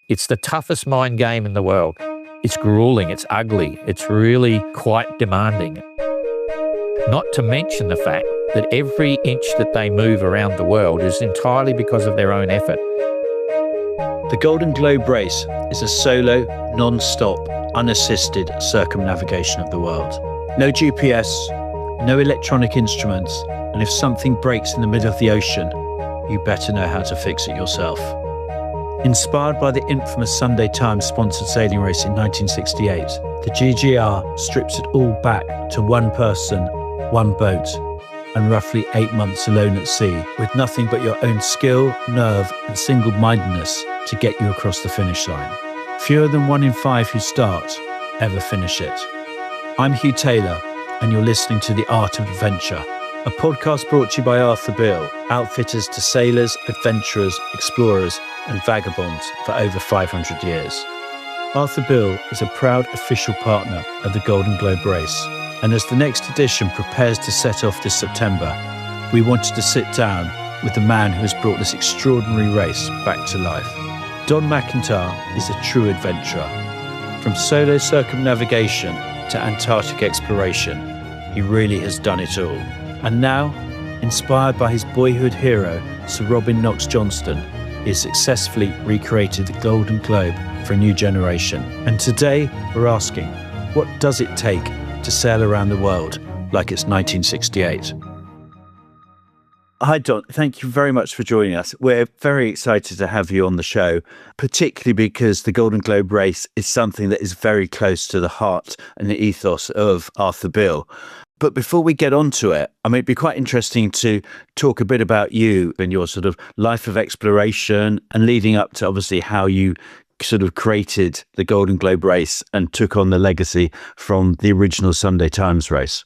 It's the toughest mind game in the world. It's grueling, it's ugly, it's really quite demanding. Not to mention the fact that every inch that they move around the world is entirely because of their own effort. The Golden Globe race is a solo, non-stop, unassisted circumnavigation of the world. No GPS, no electronic instruments, and if something breaks in the middle of the ocean, you better know how to fix it yourself. Inspired by the infamous Sunday Times sponsored sailing race in 1968, the GGR strips it all back to one person, one boat, and roughly 8 months alone at sea, with nothing but your own skill, nerve, and single-mindedness to get you across the finish line. Fewer than 1 in 5 who start ever finish it. I'm Hugh Taylor, and you're listening to The Art of Adventure, a podcast brought to you by Arthur Bill, outfitters to sailors, adventurers, explorers, and vagabonds for over 500 years. Arthur Bill is a proud official partner of the Golden Globe race, and as the next edition prepares to set off this September, we wanted to sit down with the man who has brought this extraordinary race back to life. Don McIntyre is a true adventurer. From solo circumnavigation to Antarctic exploration, he really has done it all. And now, inspired by his boyhood hero, Sir Robin Knox-Johnston, he has successfully recreated the Golden Globe for a new generation. And today, we're asking, what does it take to sail around the world like it's 1968? Hi, Don. Thank you very much for joining us. We're very excited to have you on the show, particularly because the Golden Globe race is something that is very close to the heart and the ethos of Arthur Bill. But before we get onto it, I mean, it'd be quite interesting to talk a bit about you and your sort of life of exploration and leading up to obviously how you sort of created the Golden Globe race and took on the legacy from the original Sunday Times race.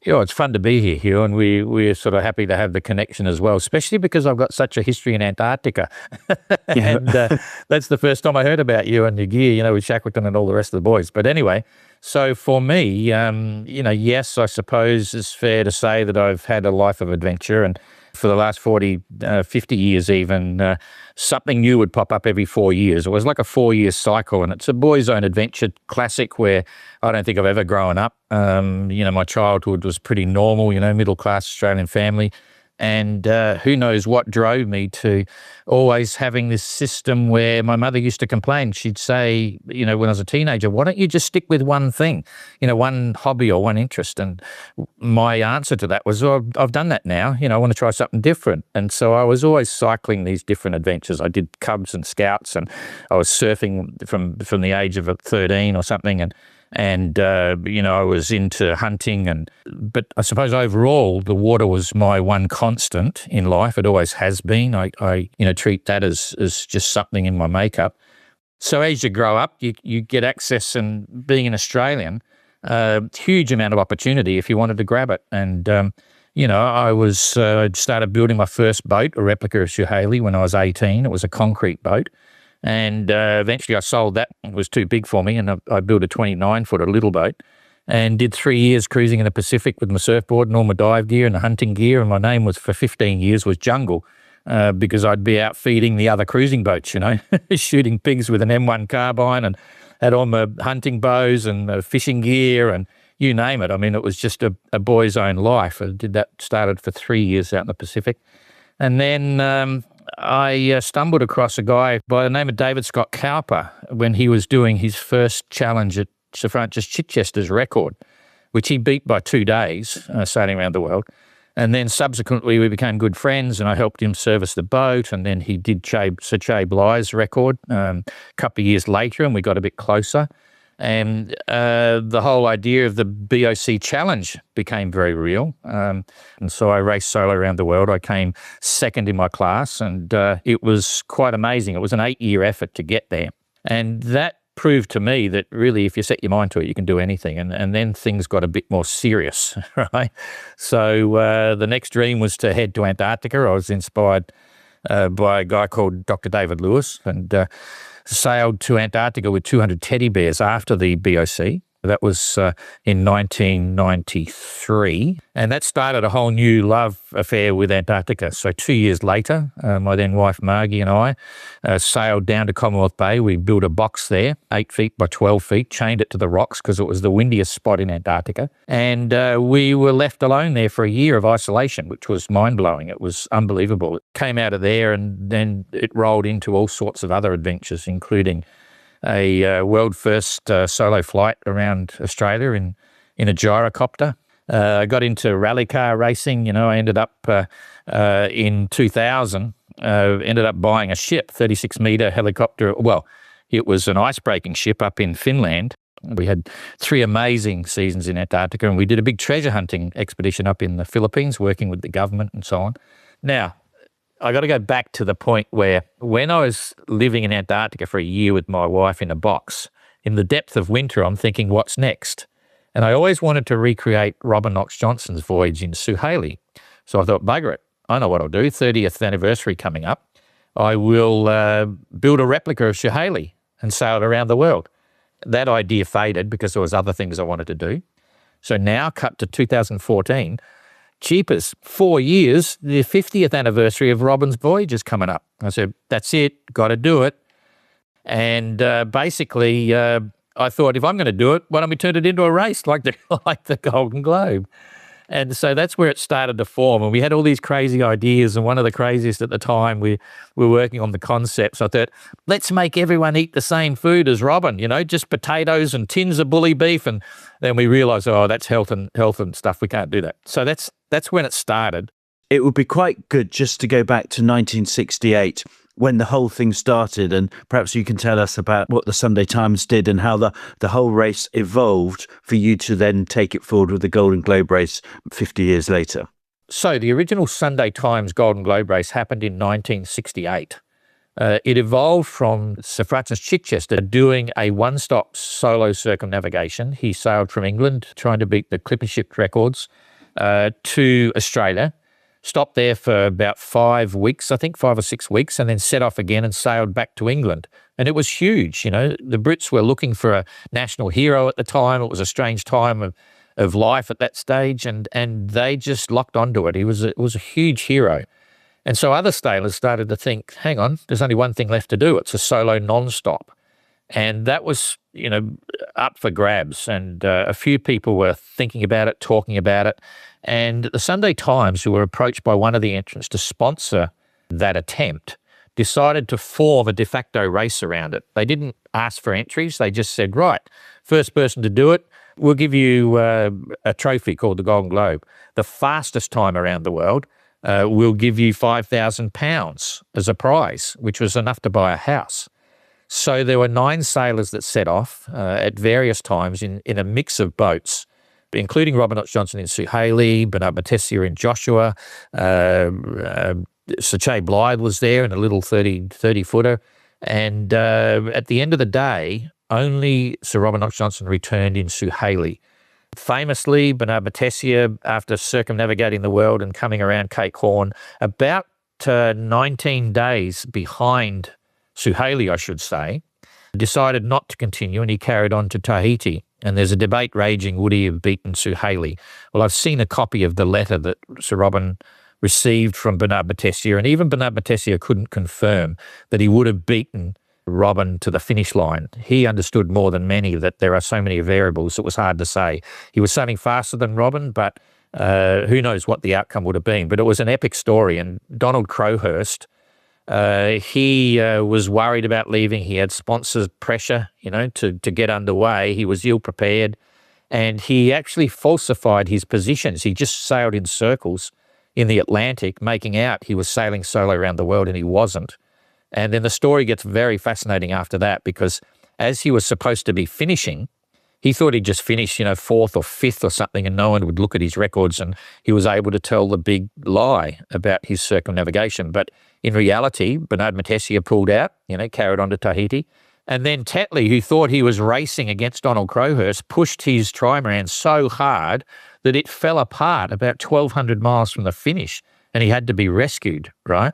Yeah, it's fun to be here, Hugh, and we're sort of happy to have the connection as well, especially because I've got such a history in Antarctica. And that's the first time I heard about you and your gear, with Shackleton and all the rest of the boys. But anyway, so for me, yes, I suppose it's fair to say that I've had a life of adventure, and for the last 40, 50 years even, something new would pop up every 4 years. It was like a 4-year cycle, and it's a boy's own adventure classic where I don't think I've ever grown up. My childhood was pretty normal, middle-class Australian family. And who knows what drove me to always having this system where my mother used to complain. She'd say, when I was a teenager, why don't you just stick with one thing, one hobby or one interest? And my answer to that was, I've done that now. I want to try something different. And so I was always cycling these different adventures. I did Cubs and Scouts, and I was surfing from the age of 13 or something. And I was into hunting, but I suppose overall the water was my one constant in life. It always has been. I treat that as just something in my makeup. So as you grow up, you get access, and being an Australian, huge amount of opportunity if you wanted to grab it. And I started building my first boat, a replica of Suhaili, when I was 18. It was a concrete boat. And eventually I sold that. It was too big for me, and I built a 29-footer little boat and did 3 years cruising in the Pacific with my surfboard and all my dive gear and the hunting gear. And my name was, for 15 years, was Jungle, because I'd be out feeding the other cruising boats, shooting pigs with an M1 carbine, and had all my hunting bows and fishing gear and you name it. I mean, it was just a boy's own life. Started for 3 years out in the Pacific. And then I stumbled across a guy by the name of David Scott Cowper when he was doing his first challenge at Sir Francis Chichester's record, which he beat by 2 days, sailing around the world. And then subsequently we became good friends, and I helped him service the boat. And then he did Sir Che Bly's record a couple of years later, and we got a bit closer. And the whole idea of the BOC challenge became very real. And so I raced solo around the world. I came second in my class, and it was quite amazing. It was an 8-year effort to get there. And that proved to me that really, if you set your mind to it, you can do anything. And then things got a bit more serious, right? So the next dream was to head to Antarctica. I was inspired by a guy called Dr. David Lewis, and sailed to Antarctica with 200 teddy bears after the BOC. That was in 1993, and that started a whole new love affair with Antarctica. So 2 years later, my then wife Margie and I sailed down to Commonwealth Bay. We built a box there, 8 feet by 12 feet, chained it to the rocks because it was the windiest spot in Antarctica. And we were left alone there for a year of isolation, which was mind-blowing. It was unbelievable. It came out of there, and then it rolled into all sorts of other adventures, including a world first solo flight around Australia in a gyrocopter. I got into rally car racing. I ended up in 2000, ended up buying a ship, 36-meter helicopter. Well, it was an ice-breaking ship up in Finland. We had 3 amazing seasons in Antarctica, and we did a big treasure hunting expedition up in the Philippines, working with the government and so on. Now, I got to go back to the point where when I was living in Antarctica for a year with my wife in a box, in the depth of winter, I'm thinking, what's next? And I always wanted to recreate Robin Knox-Johnston's voyage in Suhaili. So I thought, bugger it, I know what I'll do. 30th anniversary coming up. I will build a replica of Suhaili and sail it around the world. That idea faded because there was other things I wanted to do. So now, cut to 2014, cheapest 4 years, the 50th anniversary of Robin's voyage is coming up. I said, that's it, got to do it. And basically, I thought, if I'm going to do it, why don't we turn it into a race like the Golden Globe? And so that's where it started to form. And we had all these crazy ideas. And one of the craziest at the time, we were working on the concepts. I thought, let's make everyone eat the same food as Robin, just potatoes and tins of bully beef. And then we realized, that's health and stuff. We can't do that. So that's when it started. It would be quite good just to go back to 1968 when the whole thing started, and perhaps you can tell us about what the Sunday Times did and how the whole race evolved for you to then take it forward with the Golden Globe race 50 years later. So the original Sunday Times Golden Globe race happened in 1968. It evolved from Sir Francis Chichester doing a one-stop solo circumnavigation. He sailed from England trying to beat the clipper ship records to Australia, stopped there for about 5 weeks, I think 5 or 6 weeks, and then set off again and sailed back to England. And it was huge. The Brits were looking for a national hero at the time. It was a strange time of life at that stage, and they just locked onto it. It was a huge hero. And so other sailors started to think, hang on, there's only one thing left to do. It's a solo nonstop. And that was, up for grabs. And a few people were thinking about it, talking about it. And the Sunday Times, who were approached by one of the entrants to sponsor that attempt, decided to form a de facto race around it. They didn't ask for entries. They just said, right, first person to do it, we'll give you a trophy called the Golden Globe. The fastest time around the world, we'll give you £5,000 as a prize, which was enough to buy a house. So there were 9 sailors that set off at various times in a mix of boats, including Robin Knox-Johnston in Suhaili, Bernard Matessier in Joshua, Sir Che Blythe was there in a little 30-footer. And at the end of the day, only Sir Robin Knox-Johnston returned in Suhaili. Famously, Bernard Matessier, after circumnavigating the world and coming around Cape Horn, about 19 days behind Suhaili, I should say, decided not to continue, and he carried on to Tahiti. And there's a debate raging, would he have beaten Suhaili? Well, I've seen a copy of the letter that Sir Robin received from Bernard Matessier, and even Bernard Matessier couldn't confirm that he would have beaten Robin to the finish line. He understood more than many that there are so many variables, it was hard to say. He was sailing faster than Robin, but who knows what the outcome would have been. But it was an epic story, and Donald Crowhurst, he was worried about leaving. He had sponsors' pressure, to get underway. He was ill-prepared, and he actually falsified his positions. He just sailed in circles in the Atlantic, making out he was sailing solo around the world, and he wasn't. And then the story gets very fascinating after that, because as he was supposed to be finishing, he thought he'd just finish, 4th or 5th or something, and no one would look at his records, and he was able to tell the big lie about his circumnavigation. But in reality, Bernard Matessier pulled out, carried on to Tahiti. And then Tetley, who thought he was racing against Donald Crowhurst, pushed his trimaran so hard that it fell apart about 1,200 miles from the finish, and he had to be rescued, right?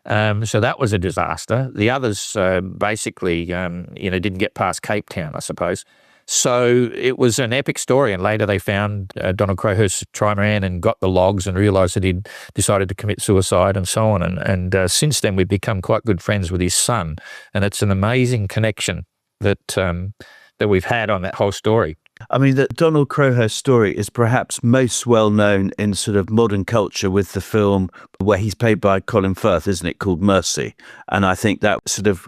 So that was a disaster. The others basically, didn't get past Cape Town, I suppose. So it was an epic story, and later they found Donald Crowhurst's trimaran and got the logs and realised that he'd decided to commit suicide and so on. And since then, we've become quite good friends with his son, and it's an amazing connection that that we've had on that whole story. I mean, the Donald Crowhurst story is perhaps most well known in sort of modern culture with the film where he's played by Colin Firth, isn't it, called Mercy? And I think that sort of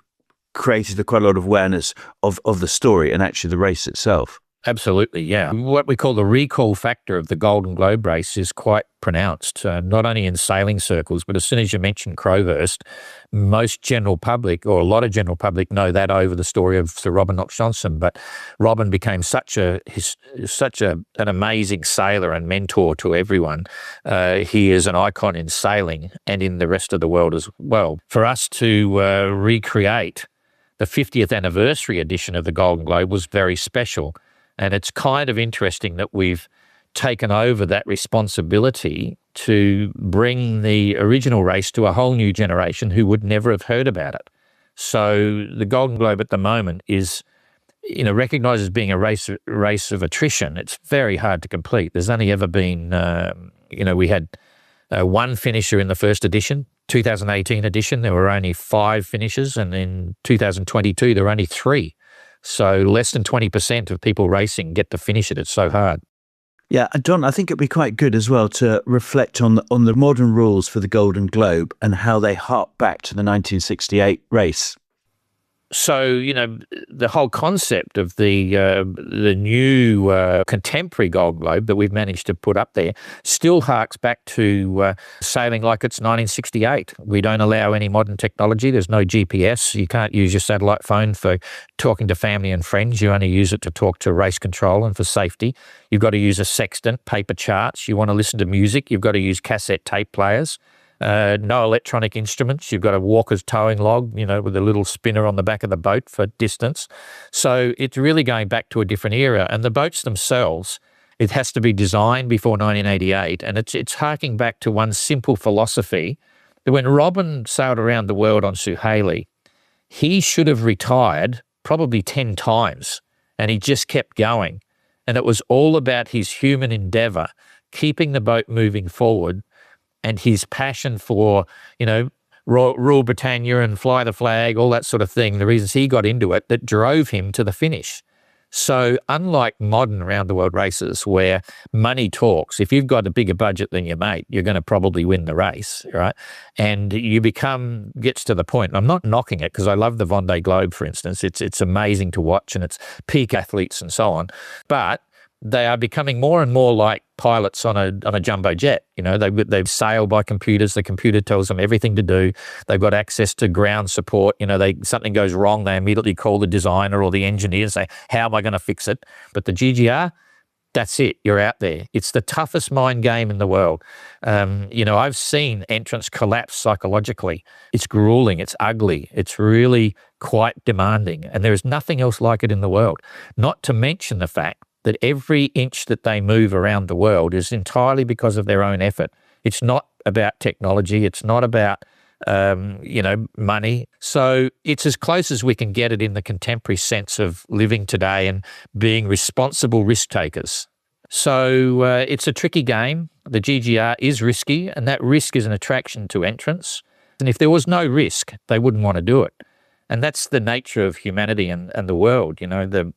created quite a lot of awareness of the story and actually the race itself. Absolutely, yeah. What we call the recall factor of the Golden Globe race is quite pronounced, not only in sailing circles, but as soon as you mention Crowhurst, most general public, or a lot of general public, know that over the story of Sir Robin Knox-Johnston. But Robin became such an amazing sailor and mentor to everyone. He is an icon in sailing and in the rest of the world as well. For us to recreate the 50th anniversary edition of the Golden Globe was very special. And it's kind of interesting that we've taken over that responsibility to bring the original race to a whole new generation who would never have heard about it. So the Golden Globe at the moment is, recognised as being a race of attrition. It's very hard to complete. There's only ever been, we had one finisher in the first edition. 2018 edition, there were only 5 finishers, and in 2022, there were only 3. So less than 20% of people racing get to finish it. It's so hard. Yeah, and Don, I think it'd be quite good as well to reflect on the modern rules for the Golden Globe and how they hark back to the 1968 race. So, the whole concept of the new contemporary Golden Globe that we've managed to put up there still harks back to sailing like it's 1968. We don't allow any modern technology. There's no GPS. You can't use your satellite phone for talking to family and friends. You only use it to talk to race control and for safety. You've got to use a sextant, paper charts. You want to listen to music, you've got to use cassette tape players. No electronic instruments. You've got a walker's towing log, with a little spinner on the back of the boat for distance. So it's really going back to a different era. And the boats themselves, it has to be designed before 1988. And it's harking back to one simple philosophy that when Robin sailed around the world on Suhaili, he should have retired probably 10 times, and he just kept going. And it was all about his human endeavour, keeping the boat moving forward, and his passion for, rule Britannia and fly the flag, all that sort of thing, the reasons he got into it, that drove him to the finish. So unlike modern round-the-world races where money talks, if you've got a bigger budget than your mate, you're going to probably win the race, right? And gets to the point, and I'm not knocking it because I love the Vendée Globe, for instance. It's amazing to watch, and it's peak athletes and so on. But they are becoming more and more like pilots on a jumbo jet. They've sailed by computers. The computer tells them everything to do. They've got access to ground support. Something goes wrong, they immediately call the designer or the engineer and say, how am I going to fix it? But the GGR, that's it. You're out there. It's the toughest mind game in the world. I've seen entrants collapse psychologically. It's grueling. It's ugly. It's really quite demanding. And there is nothing else like it in the world. Not to mention the fact that every inch that they move around the world is entirely because of their own effort. It's not about technology. It's not about, money. So it's as close as we can get it in the contemporary sense of living today and being responsible risk takers. So it's a tricky game. The GGR is risky, and that risk is an attraction to entrants. And if there was no risk, they wouldn't want to do it. And that's the nature of humanity and the world.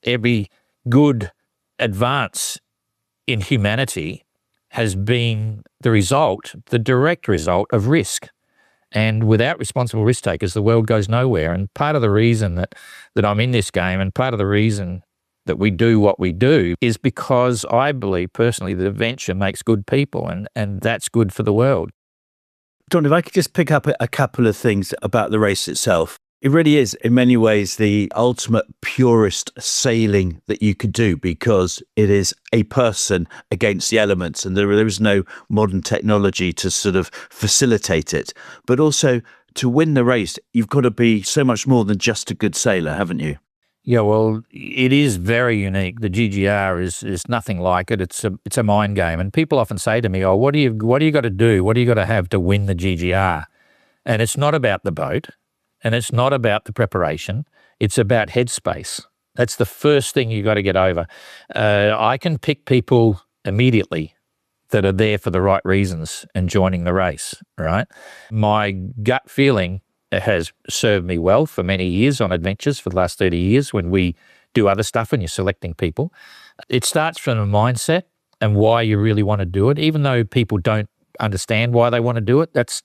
Every good advance in humanity has been the direct result of risk. And without responsible risk takers, the world goes nowhere. And part of the reason that I'm in this game, and part of the reason that we do what we do, is because I believe personally that adventure makes good people, and that's good for the world. Don, if I could just pick up a couple of things about the race itself. It really is, in many ways, the ultimate purest sailing that you could do, because it is a person against the elements, and there is no modern technology to sort of facilitate it. But also, to win the race, you've got to be so much more than just a good sailor, haven't you? Yeah, well, it is very unique. The GGR is nothing like it. It's a mind game, and people often say to me, "Oh, what do you got to do? What do you got to have to win the GGR?" And it's not about the boat. And it's not about the preparation. It's about headspace. That's the first thing you got to get over. I can pick people immediately that are there for the right reasons and joining the race, right? My gut feeling has served me well for many years on adventures for the last 30 years when we do other stuff and you're selecting people. It starts from a mindset and why you really want to do it, even though people don't understand why they want to do it. That's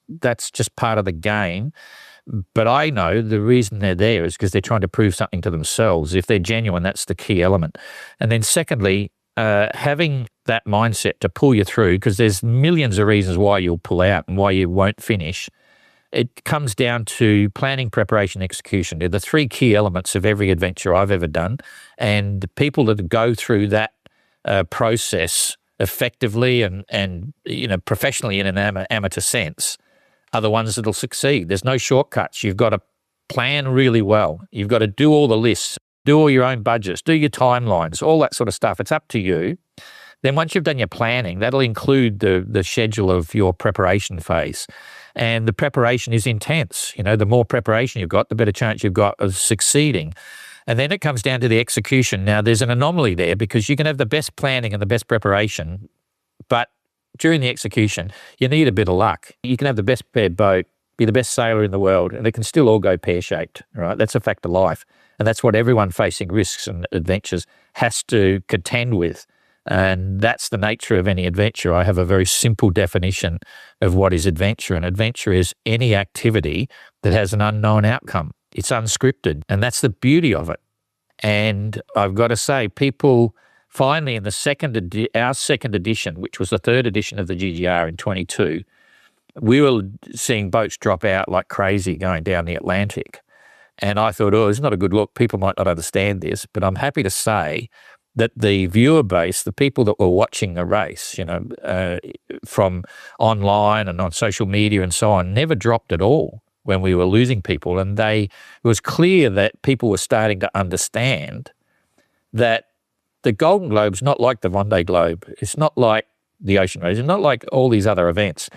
just part of the game. But I know the reason they're there is because they're trying to prove something to themselves. If they're genuine, that's the key element. And then secondly, having that mindset to pull you through, because there's millions of reasons why you'll pull out and why you won't finish. It comes down to planning, preparation, execution. They're the three key elements of every adventure I've ever done. And the people that go through that process effectively and professionally in an amateur sense are the ones that'll succeed. There's no shortcuts. You've got to plan really well. You've got to do all the lists, do all your own budgets, do your timelines, all that sort of stuff. It's up to you. Then once you've done your planning, that'll include the schedule of your preparation phase. And the preparation is intense. The more preparation you've got, the better chance you've got of succeeding. And then it comes down to the execution. Now, there's an anomaly there because you can have the best planning and the best preparation, but during the execution, you need a bit of luck. You can have the best prepared boat, be the best sailor in the world, and it can still all go pear-shaped, right? That's a fact of life. And that's what everyone facing risks and adventures has to contend with. And that's the nature of any adventure. I have a very simple definition of what is adventure. And adventure is any activity that has an unknown outcome. It's unscripted. And that's the beauty of it. And I've got to say, people finally in the our second edition, which was the third edition of the GGR in 22, we were seeing boats drop out like crazy going down the Atlantic. And I thought, it's not a good look. People might not understand this, but I'm happy to say that the viewer base, the people that were watching the race, from online and on social media and so on, never dropped at all when we were losing people. And it was clear that people were starting to understand that the Golden Globe's not like the Vendée Globe. It's not like the Ocean Race. It's not like all these other events.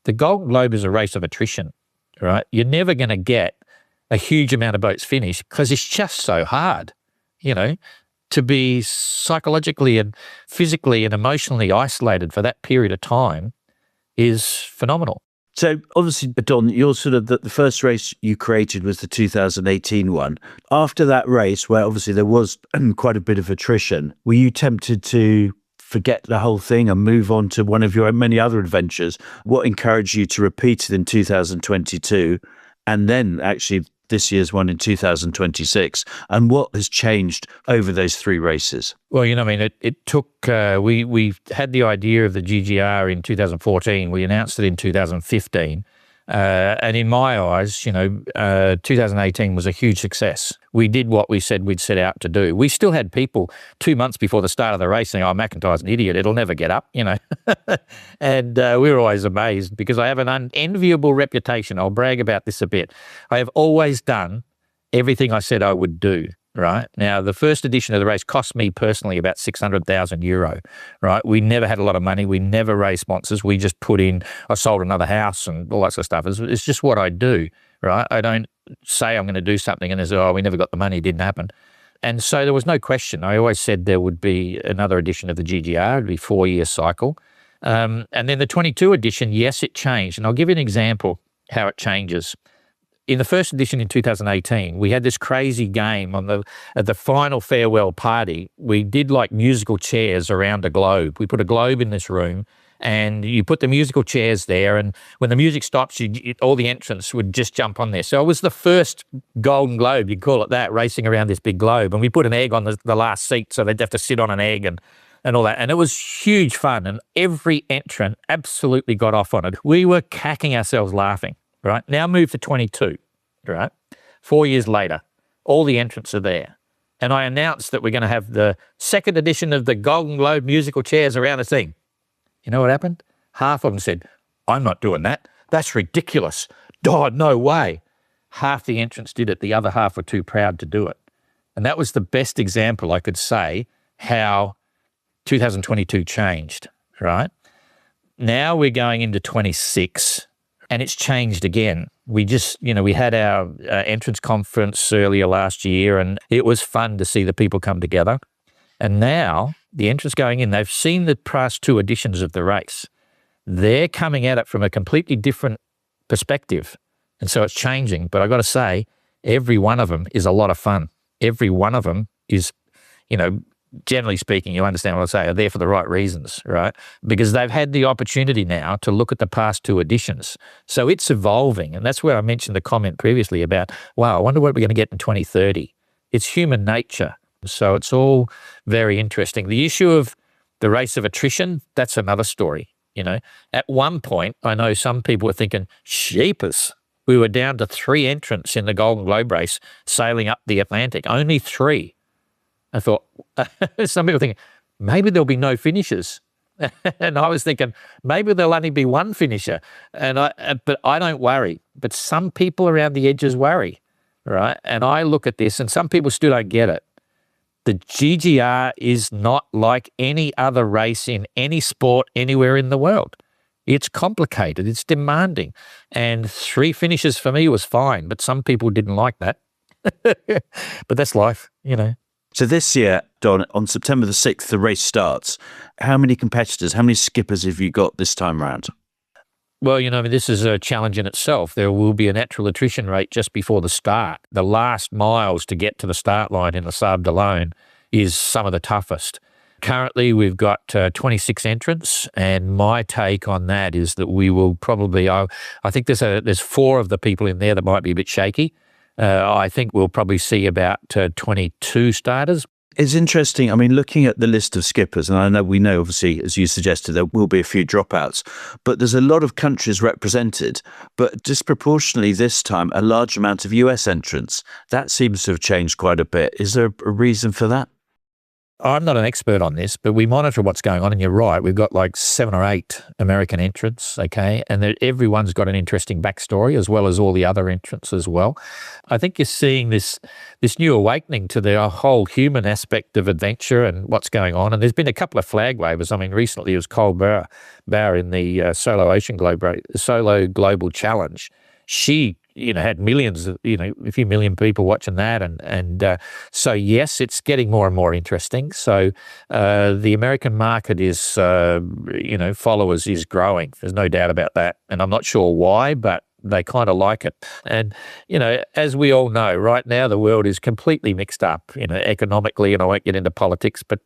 The Golden Globe is a race of attrition, right? You're never going to get a huge amount of boats finished because it's just so hard, to be psychologically and physically and emotionally isolated for that period of time is phenomenal. So obviously, Don, you're sort of the first race you created was the 2018 one. After that race, where obviously there was quite a bit of attrition, were you tempted to forget the whole thing and move on to one of your many other adventures? What encouraged you to repeat it in 2022 and then actually this year's one in 2026? And what has changed over those three races? Well, it took, we had the idea of the GGR in 2014. We announced it in 2015. And in my eyes, 2018 was a huge success. We did what we said we'd set out to do. We still had people 2 months before the start of the race saying, McIntyre's an idiot. It'll never get up, And we were always amazed because I have an unenviable reputation. I'll brag about this a bit. I have always done everything I said I would do. Right. Now, the first edition of the race cost me personally about €600,000, right? We never had a lot of money. We never raised sponsors. We just I sold another house and all that sort of stuff. It's just what I do, right? I don't say I'm going to do something and we never got the money. It didn't happen. And so there was no question. I always said there would be another edition of the GGR. It'd be a 4-year cycle. And then the 22 edition, yes, it changed. And I'll give you an example how it changes. In the first edition in 2018, we had this crazy game at the final farewell party. We did like musical chairs around a globe. We put a globe in this room and you put the musical chairs there. And when the music stops, all the entrants would just jump on there. So it was the first Golden Globe, you'd call it that, racing around this big globe. And we put an egg on the last seat so they'd have to sit on an egg and all that. And it was huge fun. And every entrant absolutely got off on it. We were cacking ourselves laughing. Right? Now move to 22, right? 4 years later, all the entrants are there. And I announced that we're going to have the second edition of the Golden Globe musical chairs around the thing. You know what happened? Half of them said, I'm not doing that. That's ridiculous. God, no way. Half the entrants did it. The other half were too proud to do it. And that was the best example I could say how 2022 changed, right? Now we're going into 26. And it's changed again. We just, we had our entrance conference earlier last year, and it was fun to see the people come together. And now the entrants going in, they've seen the past 2 editions of the race. They're coming at it from a completely different perspective. And so it's changing. But I've got to say, every one of them is a lot of fun. Every one of them is, generally speaking, you understand what I say, are there for the right reasons, right? Because they've had the opportunity now to look at the past 2 editions. So it's evolving. And that's where I mentioned the comment previously about, wow, I wonder what we're going to get in 2030. It's human nature. So it's all very interesting. The issue of the race of attrition, that's another story. At one point, I know some people were thinking, sheepers, we were down to 3 entrants in the Golden Globe race sailing up the Atlantic, only 3. I thought, some people thinking, maybe there'll be no finishers. And I was thinking, maybe there'll only be 1 finisher. But I don't worry. But some people around the edges worry, right? And I look at this, and some people still don't get it. The GGR is not like any other race in any sport anywhere in the world. It's complicated. It's demanding. And 3 finishes for me was fine, but some people didn't like that. But that's life, So this year, Don, on September the 6th, the race starts. How many competitors, how many skippers have you got this time round? Well, this is a challenge in itself. There will be a natural attrition rate just before the start. The last miles to get to the start line in the Sable d'Olonne is some of the toughest. Currently, we've got 26 entrants, and my take on that is that we will probably, I think there's 4 of the people in there that might be a bit shaky. I think we'll probably see about 22 starters. It's interesting. I mean, looking at the list of skippers, and we know, obviously, as you suggested, there will be a few dropouts, but there's a lot of countries represented, but disproportionately this time, a large amount of US entrants. That seems to have changed quite a bit. Is there a reason for that? I'm not an expert on this, but we monitor what's going on, and you're right. We've got like 7 or 8 American entrants, okay, and everyone's got an interesting backstory as well as all the other entrants as well. I think you're seeing this new awakening to the whole human aspect of adventure and what's going on. And there's been a couple of flag wavers. I mean, recently it was Cole Bauer in the Solo Global Challenge. She had millions, a few million people watching that. And so, yes, it's getting more and more interesting. So the American market is, followers is growing. There's no doubt about that. And I'm not sure why, but they kind of like it. And, as we all know, right now the world is completely mixed up, economically, and I won't get into politics, but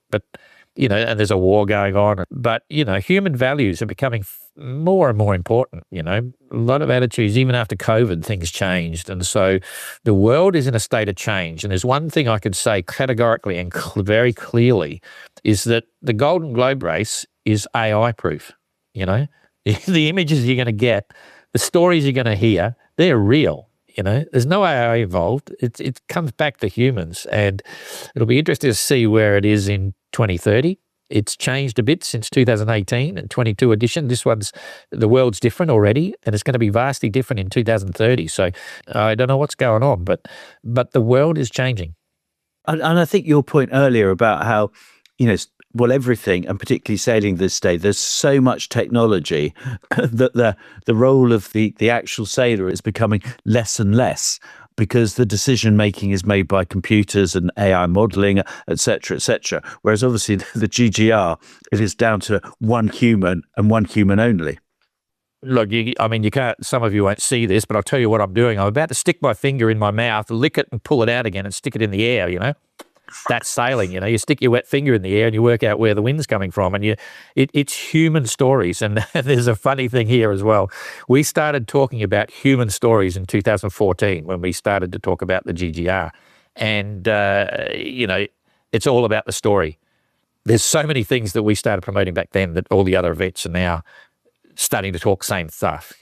and there's a war going on. But, human values are becoming more and more important, A lot of attitudes, even after COVID, things changed. And so the world is in a state of change. And there's one thing I could say categorically and very clearly is that the Golden Globe race is AI-proof, The images you're going to get, the stories you're going to hear, they're real. There's no AI involved. It comes back to humans, and it'll be interesting to see where it is in 2030. It's changed a bit since 2018 and 22 edition. The world's different already, and it's going to be vastly different in 2030. So I don't know what's going on, but the world is changing. And I think your point earlier about how, everything, and particularly sailing this day, there's so much technology that the role of the actual sailor is becoming less and less, because the decision making is made by computers and AI modeling, et cetera, et cetera. Whereas obviously the GGR, it is down to one human and one human only. Look, you can't, some of you won't see this, but I'll tell you what I'm doing. I'm about to stick my finger in my mouth, lick it and pull it out again and stick it in the air, That's sailing, You stick your wet finger in the air and you work out where the wind's coming from. And it's human stories. And there's a funny thing here as well. We started talking about human stories in 2014 when we started to talk about the GGR. And, it's all about the story. There's so many things that we started promoting back then that all the other events are now starting to talk same stuff,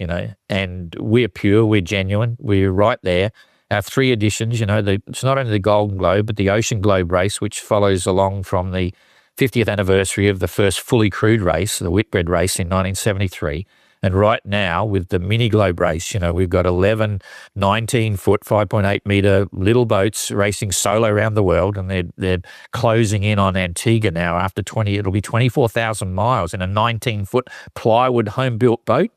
And we're pure, we're genuine, we're right there. Our 3 editions, it's not only the Golden Globe, but the Ocean Globe race, which follows along from the 50th anniversary of the first fully crewed race, the Whitbread race in 1973. And right now, with the Mini Globe race, we've got 11 19-foot, 5.8-metre little boats racing solo around the world, and they're closing in on Antigua now after it'll be 24,000 miles in a 19-foot plywood home-built boat.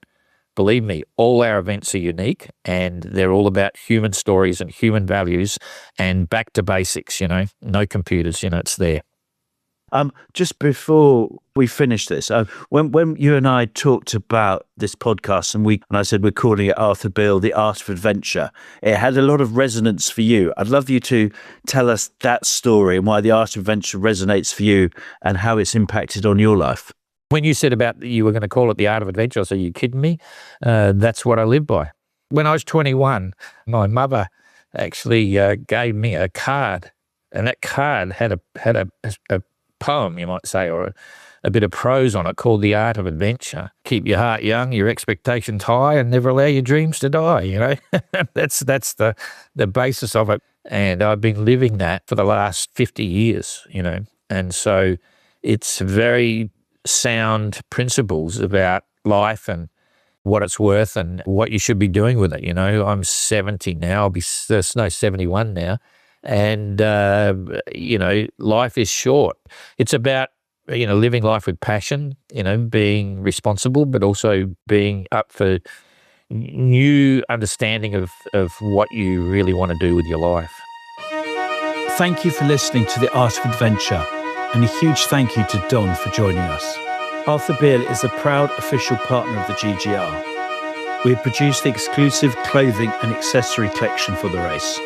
believe me, all our events are unique, and they're all about human stories and human values and back to basics, no computers, it's there. Just before we finish this, when you and I talked about this podcast and I said we're calling it Arthur Beale, The Art of Adventure, it had a lot of resonance for you. I'd love you to tell us that story and why The Art of Adventure resonates for you and how it's impacted on your life. When you said about you were going to call it The Art of Adventure, I said, are you kidding me? That's what I live by. When I was 21, my mother actually gave me a card, and that card had a poem, you might say, or a bit of prose on it called The Art of Adventure. Keep your heart young, your expectations high, and never allow your dreams to die, That's the basis of it. And I've been living that for the last 50 years, And so it's very sound principles about life and what it's worth and what you should be doing with it. I'm 70 now. I'll be 71 now. And, life is short. It's about, living life with passion, being responsible, but also being up for new understanding of what you really want to do with your life. Thank you for listening to The Art of Adventure, and a huge thank you to Don for joining us. Arthur Beale is a proud official partner of the GGR. We have produced the exclusive clothing and accessory collection for the race,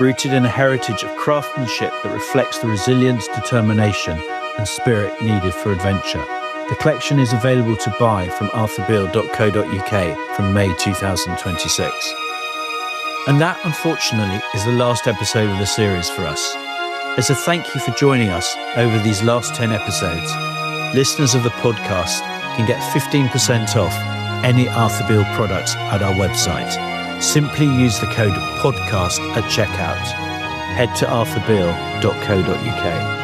rooted in a heritage of craftsmanship that reflects the resilience, determination and spirit needed for adventure. The collection is available to buy from arthurbeale.co.uk from May 2026. And that, unfortunately, is the last episode of the series for us. As a thank you for joining us over these last 10 episodes, listeners of the podcast can get 15% off any Arthur Beale products at our website. Simply use the code podcast at checkout. Head to arthurbeale.co.uk.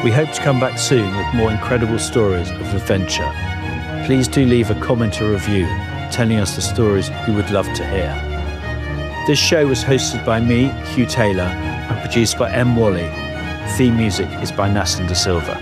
We hope to come back soon with more incredible stories of adventure. Please do leave a comment or review telling us the stories you would love to hear. This show was hosted by me, Hugh Taylor, and produced by M. Wally. Theme music is by Nassim Da Silva.